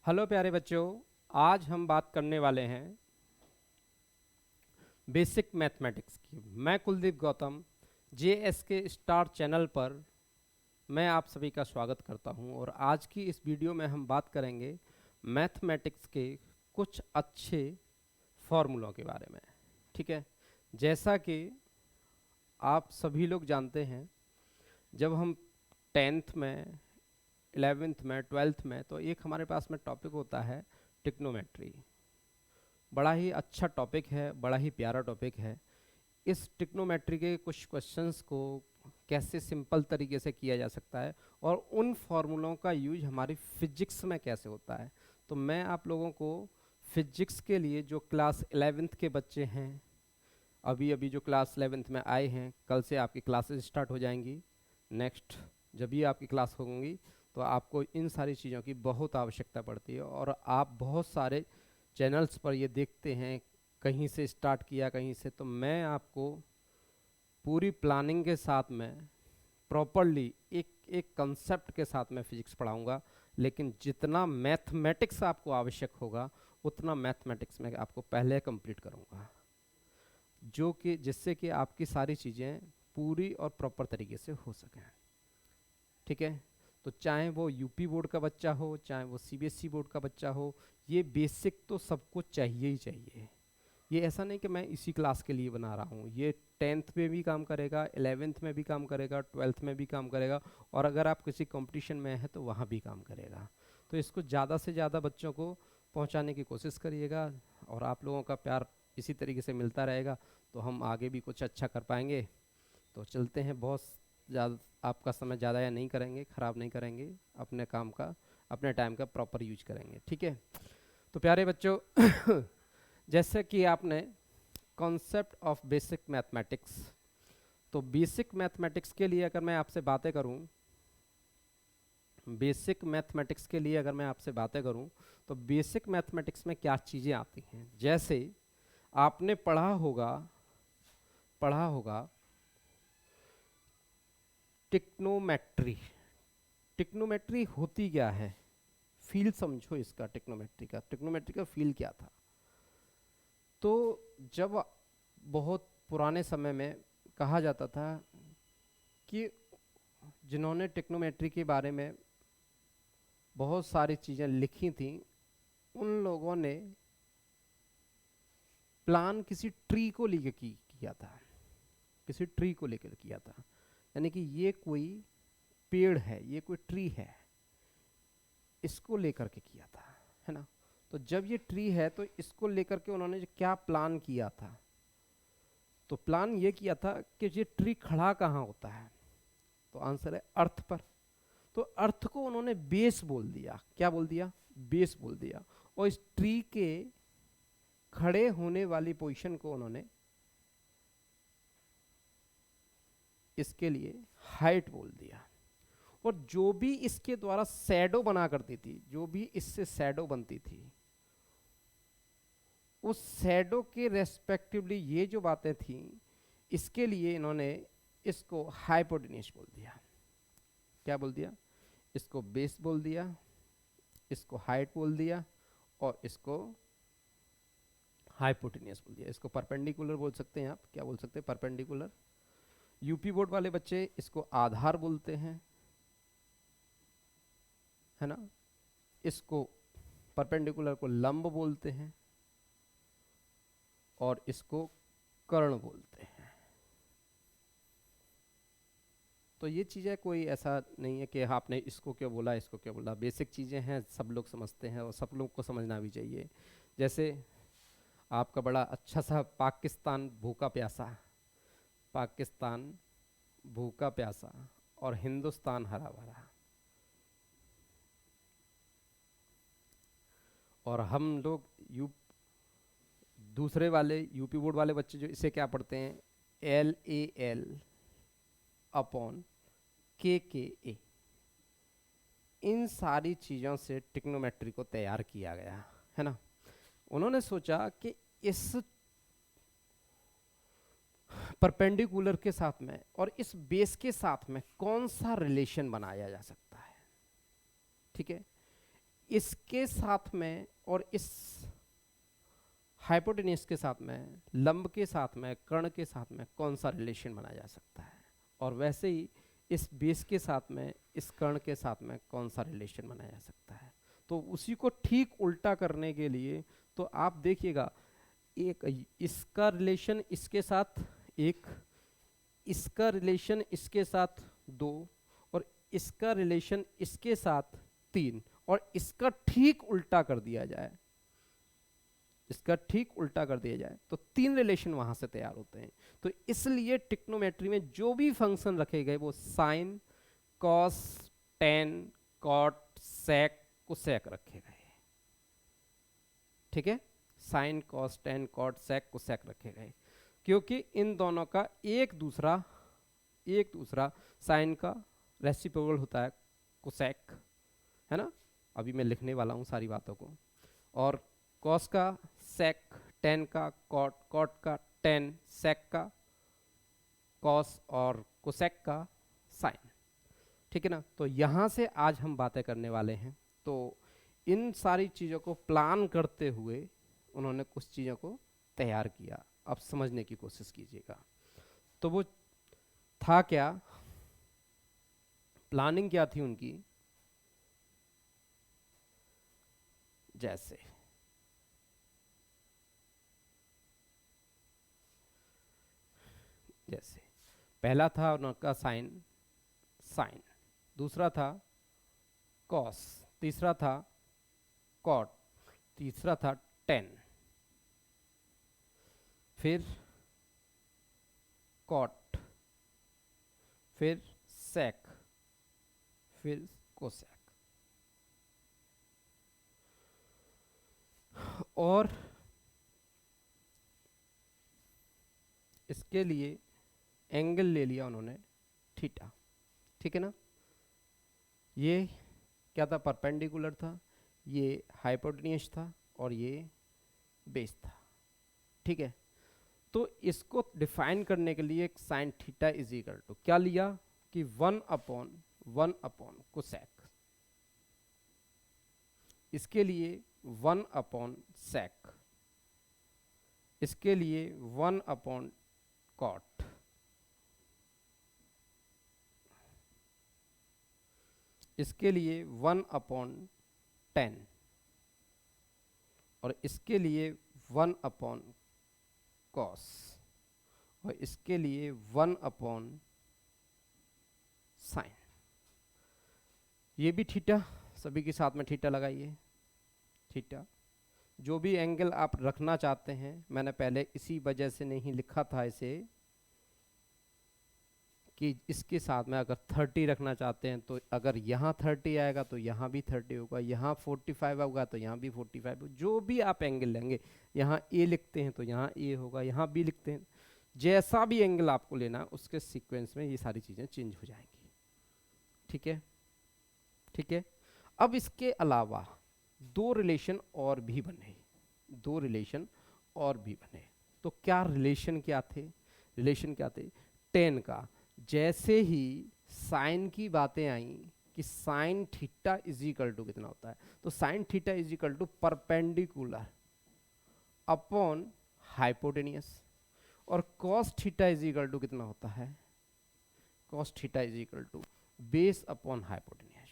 Hello प्यारे बच्चों, आज हम बात करने वाले हैं बेसिक मैथमेटिक्स की। मैं Kuldeep Gautam JSK star channel पर मैं आप सभी का स्वागत करता हूं और आज की इस वीडियो में हम बात करेंगे मैथमेटिक्स के कुछ अच्छे फॉर्मूलों के बारे में। ठीक है, जैसा कि आप सभी लोग जानते हैं, जब हम 10th में 11th में 12th में तो एक हमारे पास में टॉपिक होता है टिक्नोमेट्री। बड़ा ही अच्छा टॉपिक है, बड़ा ही प्यारा टॉपिक है। इस टिक्नोमेट्री के कुछ क्वेश्चंस को कैसे सिंपल तरीके से किया जा सकता है और उन फॉर्मूलों का यूज हमारी फिजिक्स में कैसे होता है, तो मैं आप लोगों को फिजिक्स के लिए जो क्लास 11th के बच्चे हैं, अभी अभी जो क्लास 11th में आए हैं, कल से आपकी क्लासेस स्टार्ट हो जाएंगी। नेक्स्ट जब भी आपकी क्लास होंगी तो आपको इन सारी चीज़ों की बहुत आवश्यकता पड़ती है और आप बहुत सारे चैनल्स पर ये देखते हैं, कहीं से स्टार्ट किया कहीं से। तो मैं आपको पूरी प्लानिंग के साथ में प्रॉपरली एक एक कंसेप्ट के साथ में फिजिक्स पढ़ाऊंगा, लेकिन जितना मैथमेटिक्स आपको आवश्यक होगा उतना मैथमेटिक्स में आपको पहले कंप्लीट करूंगा, जो कि जिससे कि आपकी सारी चीज़ें पूरी और प्रॉपर तरीके से हो सकें। ठीक है, तो चाहे वो यूपी बोर्ड का बच्चा हो, चाहे वो सीबीएसई बोर्ड का बच्चा हो, ये बेसिक तो सबको चाहिए ही चाहिए। ये ऐसा नहीं कि मैं इसी क्लास के लिए बना रहा हूँ, ये 10th में भी काम करेगा, 11th में भी काम करेगा, 12th में भी काम करेगा, और अगर आप किसी कंपटीशन में हैं तो वहाँ भी काम करेगा। तो इसको ज़्यादा से ज़्यादा बच्चों को पहुँचाने की कोशिश करिएगा और आप लोगों का प्यार इसी तरीके से मिलता रहेगा तो हम आगे भी कुछ अच्छा कर पाएंगे। तो चलते हैं, बहुत ज़्यादा आपका समय ज़्यादा या नहीं करेंगे, ख़राब नहीं करेंगे, अपने काम का अपने टाइम का प्रॉपर यूज करेंगे। ठीक है, तो प्यारे बच्चों जैसे कि आपने कॉन्सेप्ट ऑफ बेसिक मैथमेटिक्स, तो बेसिक मैथमेटिक्स के लिए अगर मैं आपसे बातें करूं, बेसिक मैथमेटिक्स के लिए अगर मैं आपसे बातें करूं तो बेसिक मैथमेटिक्स में क्या चीज़ें आती हैं। जैसे आपने पढ़ा होगा टिक्नोमेट्री। टिक्नोमेट्री होती क्या है, फील समझो इसका। टिक्नोमेट्री का फील क्या था। तो जब बहुत पुराने समय में कहा जाता था कि जिन्होंने टिक्नोमेट्री के बारे में बहुत सारी चीज़ें लिखी थी, उन लोगों ने प्लान किसी ट्री को लेकर किया था, किसी ट्री को लेकर किया था। यानी कि ये कोई पेड़ है, ये कोई ट्री है, इसको लेकर के किया था, है ना। तो जब ये ट्री है तो इसको लेकर के उन्होंने क्या प्लान किया था, तो प्लान ये किया था कि ये ट्री खड़ा कहाँ होता है, तो आंसर है अर्थ पर। तो अर्थ को उन्होंने बेस बोल दिया। क्या बोल दिया? बेस बोल दिया। और इस ट्री के खड़े होने वाली पोजीशन को उन्होंने इसके लिए हाइट बोल दिया। और जो भी इसके द्वारा शैडो बना करती थी, जो भी इससे शैडो बनती थी, उस शैडो के रेस्पेक्टिवली ये जो बातें थी, इसके लिए इन्होंने इसको हाइपोटेन्यूज बोल दिया। क्या बोल दिया? इसको बेस बोल दिया, इसको हाइट बोल दिया और इसको हाइपोटेन्यूज बोल दिया। इसको परपेंडिकुलर बोल सकते हैं आप। क्या बोल सकते हैं? परपेंडिकुलर। यूपी बोर्ड वाले बच्चे इसको आधार बोलते हैं, है ना। इसको परपेंडिकुलर को लंब बोलते हैं और इसको कर्ण बोलते हैं। तो ये चीज़ें कोई ऐसा नहीं है कि आपने इसको क्या बोला, इसको क्या बोला। बेसिक चीज़ें हैं, सब लोग समझते हैं और सब लोग को समझना भी चाहिए। जैसे आपका बड़ा अच्छा सा पाकिस्तान भूखा प्यासा, पाकिस्तान भूखा प्यासा और हिंदुस्तान हरा भरा। और हम लोग दूसरे वाले यूपी बोर्ड वाले बच्चे जो इसे क्या पढ़ते हैं, LAL अपॉन KKA। इन सारी चीज़ों से टिक्नोमेट्री को तैयार किया गया, है ना। उन्होंने सोचा कि इस परपेंडिकुलर के साथ में और इस बेस के साथ में कौन सा रिलेशन बनाया जा सकता है। ठीक है, इसके साथ में और इस हाइपोटेन्यूस के साथ में, लंब के साथ में, कर्ण के साथ में कौन सा रिलेशन बनाया जा सकता है, और वैसे ही इस बेस के साथ में, इस कर्ण के साथ में कौन सा रिलेशन बनाया जा सकता है। तो उसी को ठीक उल्टा करने के लिए तो आप देखिएगा, एक इसका रिलेशन इसके साथ एक, इसका रिलेशन इसके साथ दो, और इसका रिलेशन इसके साथ तीन, और इसका ठीक उल्टा कर दिया जाए, इसका ठीक उल्टा कर दिया जाए तो तीन रिलेशन वहां से तैयार होते हैं। तो इसलिए ट्रिग्नोमेट्री में जो भी फंक्शन रखे गए वो sign, cos, tan, cot, sec, cosec रखे गए। ठीक है, sign, cos, tan, cot, sec, cosec रखे गए, क्योंकि इन दोनों का एक दूसरा साइन का रेसिप्रोकल होता है कोसेक, है ना। अभी मैं लिखने वाला हूँ सारी बातों को। और कॉस का सेक, टेन का कॉट, कॉट का टेन, सेक का कॉस और कोसेक का साइन। ठीक है ना। तो यहाँ से आज हम बातें करने वाले हैं। तो इन सारी चीज़ों को प्लान करते हुए उन्होंने कुछ चीज़ों को तैयार किया। अब समझने की कोशिश कीजिएगा। तो वो था क्या, प्लानिंग क्या थी उनकी, जैसे पहला था उनका साइन, दूसरा था कॉस, तीसरा था कॉट, तीसरा था टेन, फिर कॉट, फिर सेक, फिर कोसेक। और इसके लिए एंगल ले लिया उन्होंने थीटा। ठीक है ना। ये क्या था, परपेंडिकुलर था, ये हाइपोटेन्यूस था, और ये बेस था। ठीक है। तो इसको डिफाइन करने के लिए एक sine theta is equal to क्या लिया कि 1/1 कोसेक, इसके लिए 1/सेक, इसके लिए 1/कॉट, इसके लिए 1/10, और इसके लिए 1/कॉस, और इसके लिए 1/साइन। ये भी थीटा, सभी के साथ में थीटा लगाइए। थीटा जो भी एंगल आप रखना चाहते हैं, मैंने पहले इसी वजह से नहीं लिखा था इसे कि इसके साथ में अगर 30 रखना चाहते हैं तो अगर यहाँ 30 आएगा तो यहाँ भी 30 होगा, यहाँ 45 होगा तो यहाँ भी 45 होगा। जो भी आप एंगल लेंगे, यहाँ ए लिखते हैं तो यहाँ ए होगा, यहाँ बी लिखते हैं, जैसा भी एंगल आपको लेना उसके सीक्वेंस में ये सारी चीज़ें चेंज हो जाएंगी। ठीक है, ठीक है। अब इसके अलावा दो रिलेशन और भी बने, दो रिलेशन और भी बने। तो क्या रिलेशन क्या थे, रिलेशन क्या थे, टेन का। जैसे ही साइन की बातें आई कि sine theta is equal to कितना होता है, तो sine theta is equal to perpendicular upon hypotenuse, और cos theta is equal to कितना होता है, cos theta is equal to base upon hypotenuse,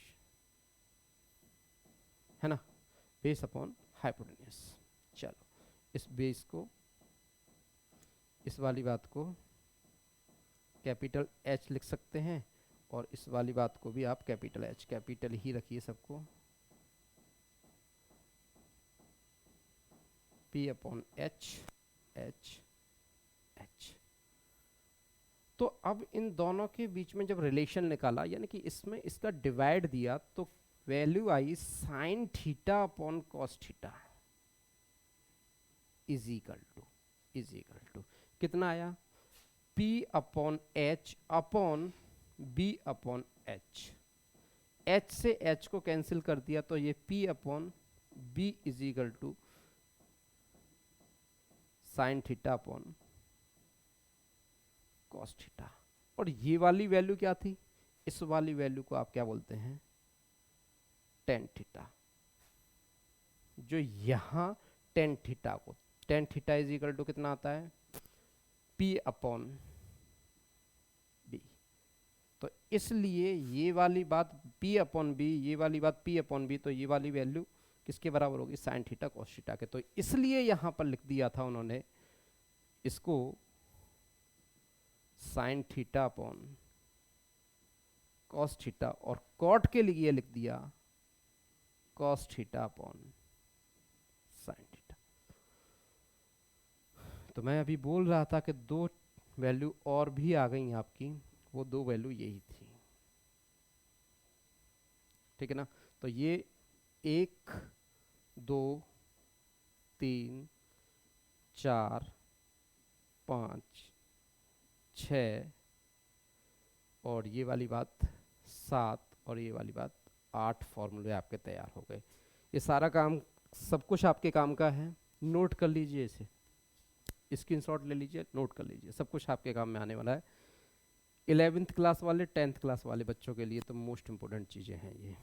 है ना, बेस अपॉन हाइपोटेनियस। चलो इस बेस को, इस वाली बात को कैपिटल H लिख सकते हैं, और इस वाली बात को भी आप कैपिटल H, कैपिटल ही रखिए सबको, P/H, H, H। तो अब इन दोनों के बीच में जब रिलेशन निकाला, यानी कि इसमें इसका डिवाइड दिया, तो वैल्यू आई sine theta upon cos theta is equal to कितना आया, P/H अपॉन B/H। H से H को कैंसिल कर दिया तो ये P/B is equal to sine theta upon cos theta. और ये वाली वैल्यू क्या थी, इस वाली वैल्यू को आप क्या बोलते हैं, टेन थीटा। जो यहाँ टेन थीटा को, tan theta is equal to कितना आता है, P अपॉन बी। तो इसलिए ये वाली बात P अपॉन बी, ये वाली बात P अपॉन बी, तो ये वाली वैल्यू किसके बराबर होगी, साइन थीटा कॉस थीटा के। तो इसलिए यहाँ पर लिख दिया था उन्होंने इसको sign theta upon cos theta, और कॉट के लिए लिख दिया cos theta upon sine theta. तो मैं अभी बोल रहा था कि दो वैल्यू और भी आ गई आपकी, वो दो वैल्यू यही थी, ठीक है ना। तो ये 1 2 3 4 5 6 और ये वाली बात 7 और ये वाली बात 8 फॉर्मूले आपके तैयार हो गए। ये सारा काम सब कुछ आपके काम का है, नोट कर लीजिए, इसे स्क्रीनशॉट ले लीजिए, नोट कर लीजिए, सब कुछ आपके काम में आने वाला है। 11th क्लास वाले 10th क्लास वाले बच्चों के लिए तो मोस्ट इंपॉर्टेंट चीज़ें हैं ये,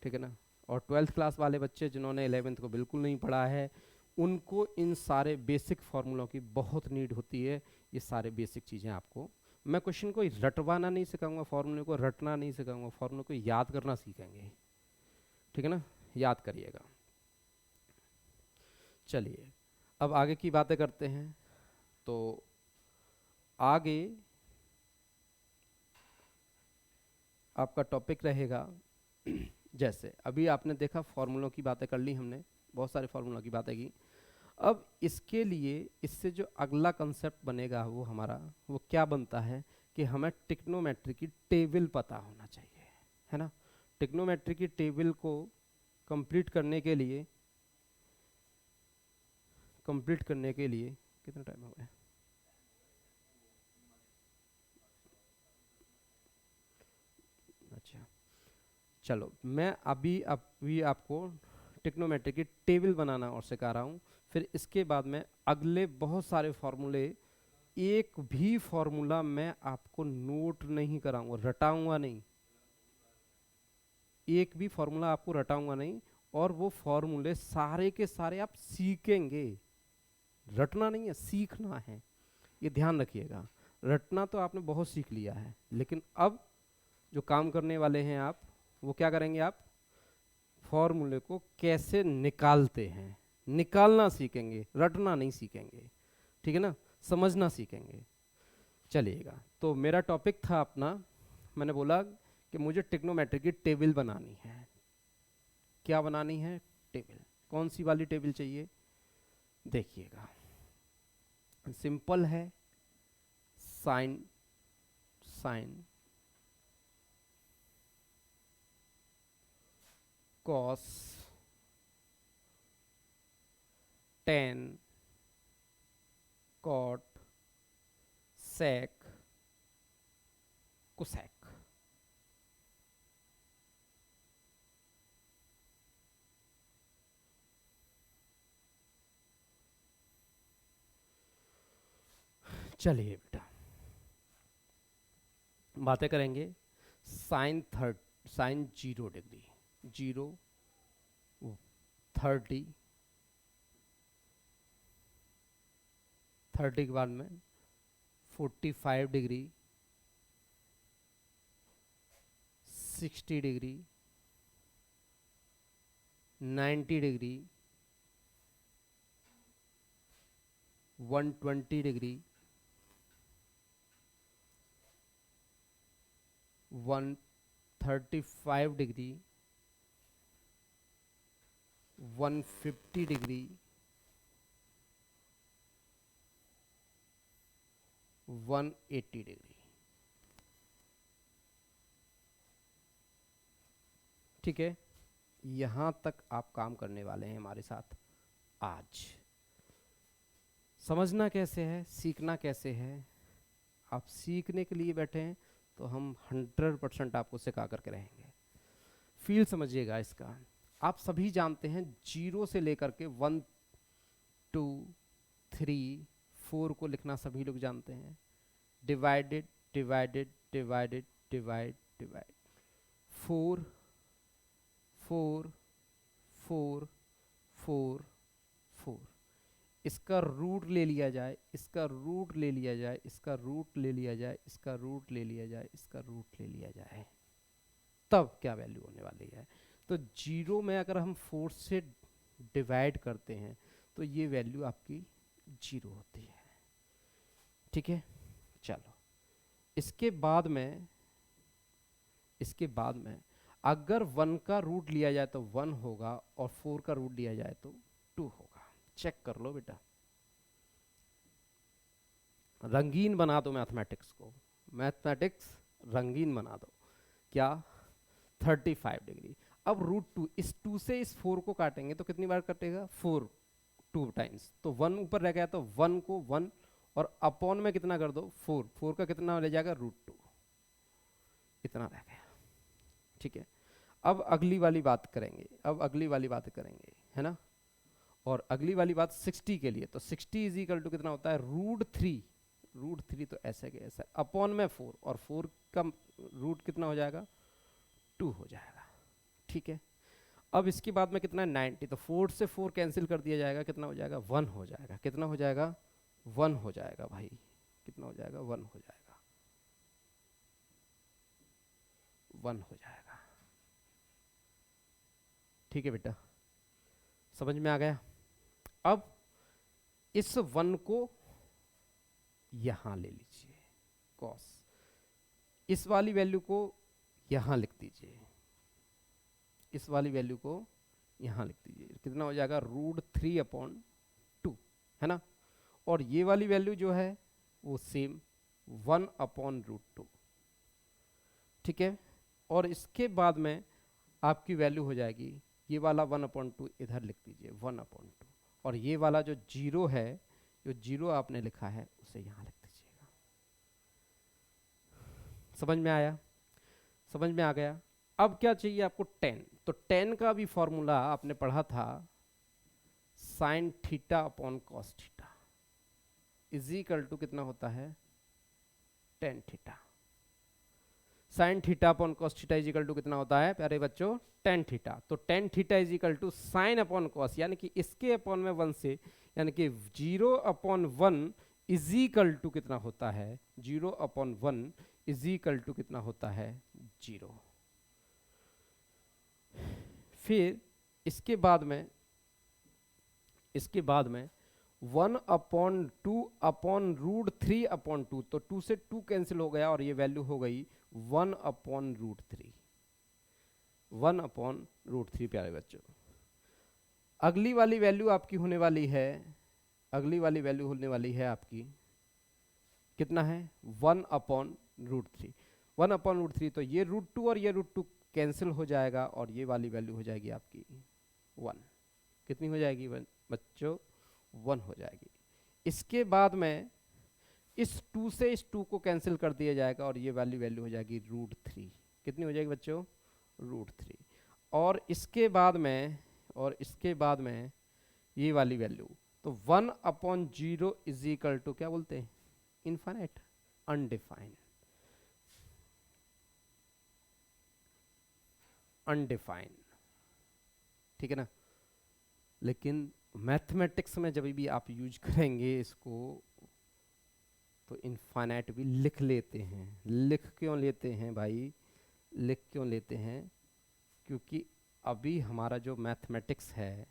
ठीक है ना। और 12th क्लास वाले बच्चे जिन्होंने 11th को बिल्कुल नहीं पढ़ा है, उनको इन सारे बेसिक फार्मूलों की बहुत नीड होती है। ये सारे बेसिक चीज़ें आपको, मैं क्वेश्चन को रटवाना नहीं सिखाऊंगा, फार्मूले को रटना नहीं सिखाऊंगा, फार्मूले को याद करना सीखेंगे, ठीक है ना, याद करिएगा। चलिए अब आगे की बातें करते हैं। तो आगे आपका टॉपिक रहेगा, जैसे अभी आपने देखा फॉर्मूलों की बातें कर ली हमने, बहुत सारे फॉर्मूलों की बातें की। अब इसके लिए इससे जो अगला कंसेप्ट बनेगा वो हमारा, वो क्या बनता है कि हमें ट्रिग्नोमेट्री की टेबल पता होना चाहिए, है ना। ट्रिग्नोमेट्री की टेबल को कंप्लीट करने के लिए कितना टाइम हो गया, अच्छा चलो, मैं अभी आपको ट्रिग्नोमेट्री की टेबल बनाना और सिखा रहा हूँ। फिर इसके बाद में अगले बहुत सारे फॉर्मूले, एक भी फॉर्मूला मैं आपको नोट नहीं कराऊंगा, रटाऊंगा नहीं, एक भी फॉर्मूला आपको रटाऊंगा नहीं, और वो फॉर्मूले सारे के सारे आप सीखेंगे, रटना नहीं है, सीखना है, ये ध्यान रखिएगा। रटना तो आपने बहुत सीख लिया है, लेकिन अब जो काम करने वाले हैं आप, वो क्या करेंगे, आप फॉर्मूले को कैसे निकालते हैं, निकालना सीखेंगे, रटना नहीं सीखेंगे, ठीक है ना, समझना सीखेंगे। चलिएगा, तो मेरा टॉपिक था अपना, मैंने बोला कि मुझे ट्रिग्नोमेट्री की टेबल बनानी है। क्या बनानी है, टेबल। कौन सी वाली टेबल चाहिए, देखिएगा, सिंपल है, sine sine cos, tan, cot, sec, cosec. चलिए बेटा, बातें करेंगे साइन 0 डिग्री, 0 30, 30 के बाद में 45 degree, 60 degree, 90 degree, 120 degree, 135 degree, 150 degree, 180 degree, ठीक है। यहां तक आप काम करने वाले हैं हमारे साथ आज। समझना कैसे है, सीखना कैसे है, आप सीखने के लिए बैठे हैं तो हम 100% आपको सिखा करके रहेंगे। फील समझिएगा इसका। आप सभी जानते हैं, 0 से लेकर के 1 2 3 4 को लिखना सभी लोग जानते हैं। Divided divided divided divide divide, 4 4 4 4 4, इसका रूट ले लिया जाए, इसका रूट ले लिया जाए, इसका रूट ले लिया जाए, इसका रूट ले लिया जाए, इसका रूट ले लिया जाए, तब क्या वैल्यू होने वाली है? तो 0 में अगर हम 4 से डिवाइड करते हैं तो ये वैल्यू आपकी 0 होती है। ठीक है, चलो इसके बाद में अगर 1 का रूट लिया जाए तो 1 होगा और 4 का रूट लिया जाए तो 2 होगा। चेक कर लो बेटा, रंगीन बना दो मैथमेटिक्स को, मैथमेटिक्स रंगीन बना दो। क्या? 35 डिग्री। अब √2, इस 2 से इस 4 को काटेंगे तो कितनी बार कटेगा? 4 2 टाइम्स, तो 1 ऊपर रह गया तो 1 को 1 और अपॉन में कितना कर दो? 4, 4 का कितना ले जाएगा? √2, इतना रह गया। ठीक है, अब अगली वाली बात करेंगे, है ना। और अगली वाली बात 60 के लिए, तो 60 इज इक्वल टू कितना होता है? √3 तो ऐसे के ऐसा अपॉन में 4, और 4 का रूट कितना हो जाएगा? 2 हो जाएगा। ठीक है, अब इसके बाद में कितना है? 90, तो 4 से 4 कैंसिल कर दिया जाएगा, कितना हो जाएगा? 1 हो जाएगा। कितना हो जाएगा? 1 हो जाएगा भाई, कितना हो जाएगा? 1 हो जाएगा, 1 हो जाएगा। ठीक है बेटा, समझ में आ गया? अब इस 1 को यहां ले लीजिए cos, इस वाली वैल्यू को यहां लिख दीजिए, इस वाली वैल्यू को यहां लिख दीजिए, कितना हो जाएगा? √3/2, है ना। और ये वाली वैल्यू जो है वो सेम 1/√2। ठीक है, और इसके बाद में आपकी वैल्यू हो जाएगी, ये वाला 1/2 इधर लिख दीजिए, 1/2, और ये वाला जो 0 है, जो 0 आपने लिखा है उसे यहाँ लिख दीजिएगा। समझ में आया? समझ में आ गया? अब क्या चाहिए आपको? 10, तो 10 का भी फॉर्मूला आपने पढ़ा था, sin θ/cos θ is equal to कितना होता है? tan θ। sin θ/cos θ is equal to कितना होता है प्यारे बच्चों? tan θ। तो tan θ is equal to sin/cos, यानी कि इसके अपॉन में 1 से, यानी कि 0/1 इज इक्वल टू कितना होता है? 0/1 इज इक्वल टू कितना होता है? 0। फिर इसके बाद में 1/2/√3/2, तो 2 से 2 कैंसिल हो गया और ये वैल्यू हो गई 1/√3, 1/√3 प्यारे बच्चों। अगली वाली वैल्यू आपकी होने वाली है, आपकी कितना है? 1/√3, 1/√3, तो ये √2 और ये √2 कैंसिल हो जाएगा और ये वाली वैल्यू हो जाएगी आपकी 1। कितनी हो जाएगी बच्चों? 1 हो जाएगी। इसके बाद में इस 2 से इस 2 को कैंसिल कर दिया जाएगा और ये वैल्यू हो जाएगी √3। कितनी हो जाएगी बच्चों? √3। और इसके बाद में ये वाली वैल्यू, तो 1/0 इज इक्वल टू क्या बोलते हैं? Infinite, undefined. ठीक है ना। लेकिन मैथमेटिक्स में जब भी आप यूज करेंगे इसको, तो इनफाइनाइट भी लिख लेते हैं। लिख क्यों लेते हैं भाई? लिख क्यों लेते हैं? क्योंकि अभी हमारा जो मैथमेटिक्स है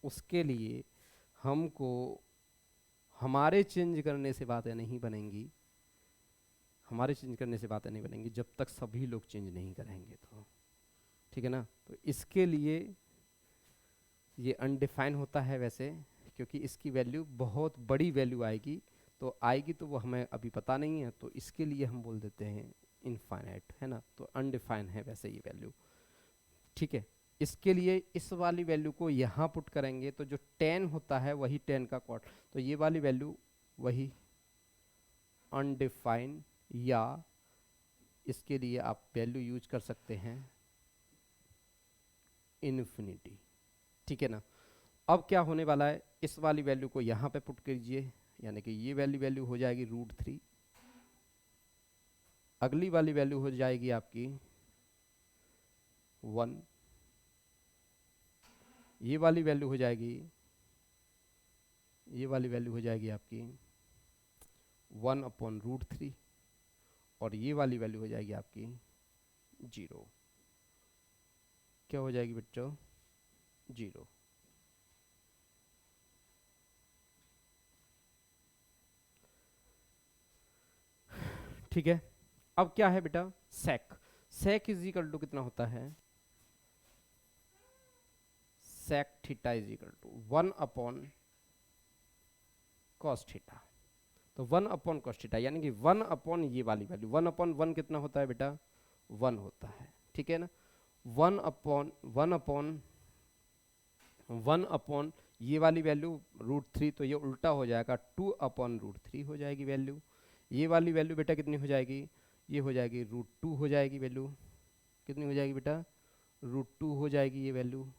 उसके लिए हमको हमारे चेंज करने से बातें नहीं बनेंगी, जब तक सभी लोग चेंज नहीं करेंगे तो। ठीक है ना। तो इसके लिए ये अनडिफाइन होता है वैसे, क्योंकि इसकी वैल्यू बहुत बड़ी वैल्यू आएगी, तो वो हमें अभी पता नहीं है, तो इसके लिए हम बोल देते हैं इनफाइनाइट, है ना। तो अनडिफाइन है वैसे ये वैल्यू। ठीक है, इसके लिए इस वाली वैल्यू को यहाँ पुट करेंगे तो जो 10 होता है वही 10 का क्वार्ट, तो ये वाली वैल्यू वही अनडिफाइन, या इसके लिए आप वैल्यू यूज कर सकते हैं इन्फिनिटी। ठीक है ना। अब क्या होने वाला है? इस वाली वैल्यू को यहाँ पे पुट कीजिए, यानी कि ये वैल्यू हो जाएगी √3। अगली वाली वैल्यू हो जाएगी आपकी 1, ये वाली वैल्यू हो जाएगी, ये वाली वैल्यू हो जाएगी आपकी 1/√3 और ये वाली वैल्यू हो जाएगी आपकी 0। क्या हो जाएगी बच्चों? 0। ठीक है। अब क्या है बेटा? Sec. Sec is equal to कितना होता है? Sec theta is equal to 1/cos theta. तो 1/cos थीटा यानी कि 1/ ये वाली वैल्यू, 1/1 कितना होता है बेटा? 1 होता है। ठीक है ना? 1/1 ये वाली वैल्यू √3, तो ये उल्टा हो जाएगा, 2/√3 हो जाएगी वैल्यू। ये वाली वैल्यू बेटा कितनी हो जाएगी? ये हो जाएगी √2 हो जाएगी वैल्यू। कितनी हो जाएगी बेटा? √2 हो जाएगी ये वैल्यू।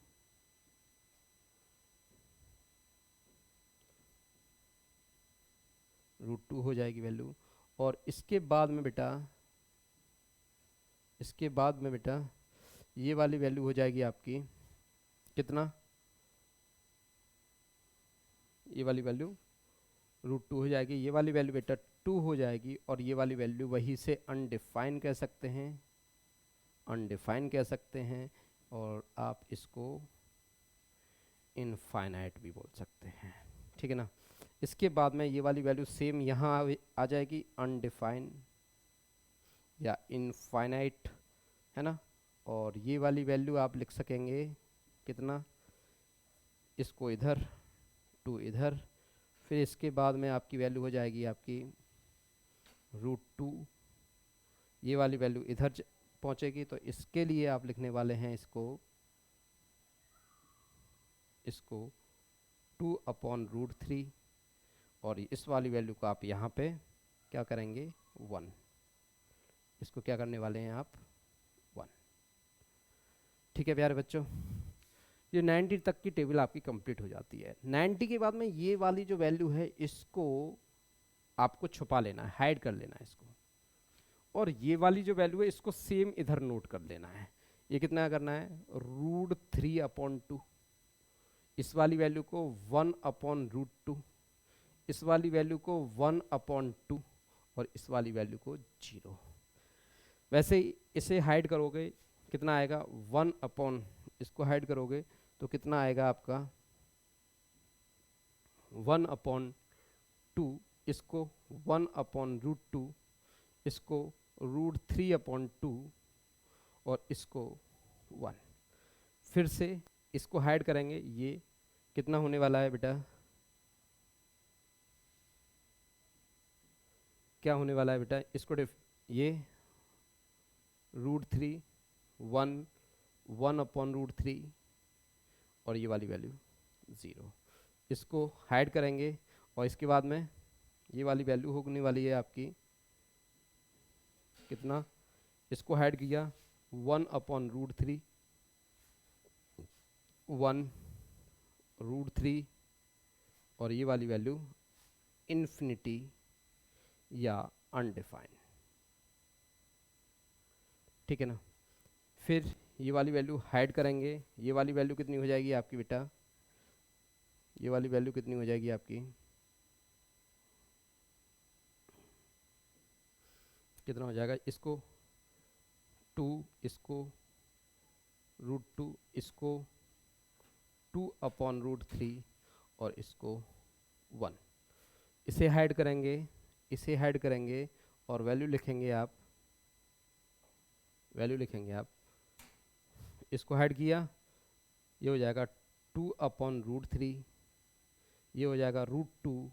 √2 हो जाएगी वैल्यू। और इसके बाद में बेटा, ये वाली वैल्यू हो जाएगी आपकी कितना? ये वाली वैल्यू √2 हो जाएगी। ये वाली वैल्यू बेटा 2 हो जाएगी और ये वाली वैल्यू वही से अनडिफाइन कह सकते हैं, अनडिफाइन कह सकते हैं, और आप इसको इनफाइनाइट भी बोल सकते हैं। ठीक है ना? इसके बाद में ये वाली वैल्यू सेम यहाँ आ जाएगी, अनडिफाइन या इनफाइनाइट, है ना? और ये वाली वैल्यू आप लिख सकेंगे कितना? इसको इधर, 2 इधर, फिर इसके बाद में आपकी वैल्यू हो जाएगी आपकी √2। ये वाली वैल्यू इधर पहुंचेगी, तो इसके लिए आप लिखने वाले हैं इसको 2/√3 और इस वाली वैल्यू को आप यहाँ पे क्या करेंगे? 1। इसको क्या करने वाले हैं आप? 1। ठीक है प्यारे बच्चों, ये 90 तक की टेबल आपकी कंप्लीट हो जाती है। 90 के बाद में ये वाली जो वैल्यू है इसको आपको छुपा लेना है, हाइड कर लेना है इसको। और ये वाली जो वैल्यू है इसको सेम इधर नोट कर लेना है। ये कितना करना है? √3/2। इस वाली वैल्यू को 1/√2, इस वाली वैल्यू को 1/2 और इस वाली वैल्यू को 0। वैसे ही इसे हाइड करोगे कितना आएगा? 1/, इसको हाइड करोगे तो कितना आएगा आपका? 1/2, इसको 1/√2, इसको √3/2 और इसको 1। फिर से इसको हाइड करेंगे, ये कितना होने वाला है बेटा? क्या होने वाला है बेटा? इसको ये √3, 1/√3 और ये वाली वैल्यू 0। इसको हाइड करेंगे और इसके बाद में ये वाली वैल्यू होने वाली है आपकी कितना? इसको हाइड किया 1/√3, 1√3 और ये वाली वैल्यू इन्फिनिटी या अनडिफाइन। ठीक है ना? फिर ये वाली वैल्यू हाइड करेंगे, ये वाली वैल्यू कितनी हो जाएगी आपकी बेटा? ये वाली वैल्यू कितनी हो जाएगी आपकी? कितना हो जाएगा? इसको 2, इसको √2, इसको 2/√3 और इसको 1। इसे हाइड करेंगे, इसे हाइड करेंगे और वैल्यू लिखेंगे आप, वैल्यू लिखेंगे आप, इसको हाइड किया, ये हो जाएगा 2/√3, ये हो जाएगा √2,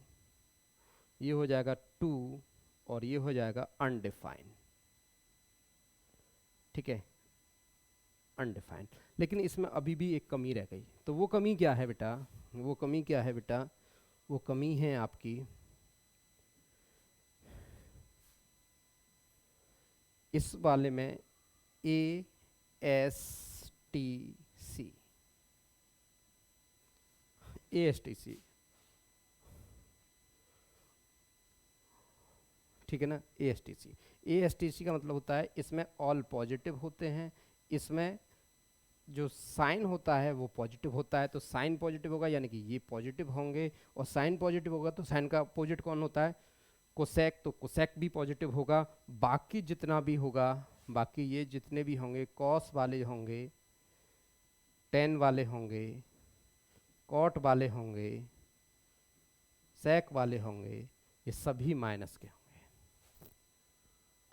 ये हो जाएगा 2 और ये हो जाएगा अनडिफाइंड। ठीक है? अनडिफाइंड। लेकिन इसमें अभी भी एक कमी रह गई। तो वो कमी क्या है बेटा? वो कमी क्या है बेटा? वो कमी है आपकी इस वाले में ASTC, ASTC। ठीक है ना? ASTC, ASTC का मतलब होता है इसमें ऑल पॉजिटिव होते हैं, इसमें जो साइन होता है वो पॉजिटिव होता है, तो साइन पॉजिटिव होगा यानी कि ये पॉजिटिव होंगे, और साइन पॉजिटिव होगा तो साइन का अपोजिट कौन होता है, कोसेक, तो कोसेक भी पॉजिटिव होगा। बाकी जितना भी होगा, बाकी ये जितने भी होंगे, कॉस वाले होंगे, टेन वाले होंगे, कॉट वाले होंगे, सेक वाले होंगे, ये सभी माइनस के होंगे।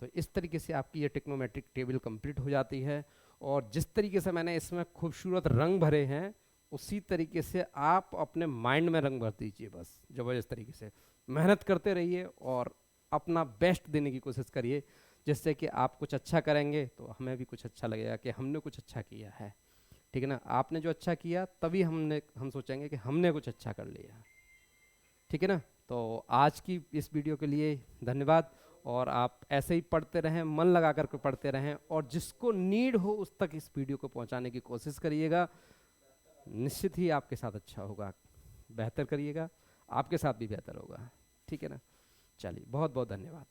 तो इस तरीके से आपकी ये टिक्नोमेट्रिक टेबल कंप्लीट हो जाती है। और जिस तरीके से मैंने इसमें खूबसूरत रंग भरे हैं, उसी तरीके से आप अपने माइंड में रंग भर दीजिए, बस ज़बरदस्त तरीके से मेहनत करते रहिए और अपना बेस्ट देने की कोशिश करिए, जिससे कि आप कुछ अच्छा करेंगे तो हमें भी कुछ अच्छा लगेगा कि हमने कुछ अच्छा किया है। ठीक है ना, आपने जो अच्छा किया तभी हम सोचेंगे कि हमने कुछ अच्छा कर लिया। ठीक है ना, तो आज की इस वीडियो के लिए धन्यवाद। और आप ऐसे ही पढ़ते रहें, मन लगा कर के पढ़ते रहें, और जिसको नीड हो उस तक इस वीडियो को पहुंचाने की कोशिश करिएगा। निश्चित ही आपके साथ अच्छा होगा, बेहतर करिएगा, आपके साथ भी बेहतर होगा। ठीक है ना, चलिए बहुत बहुत धन्यवाद।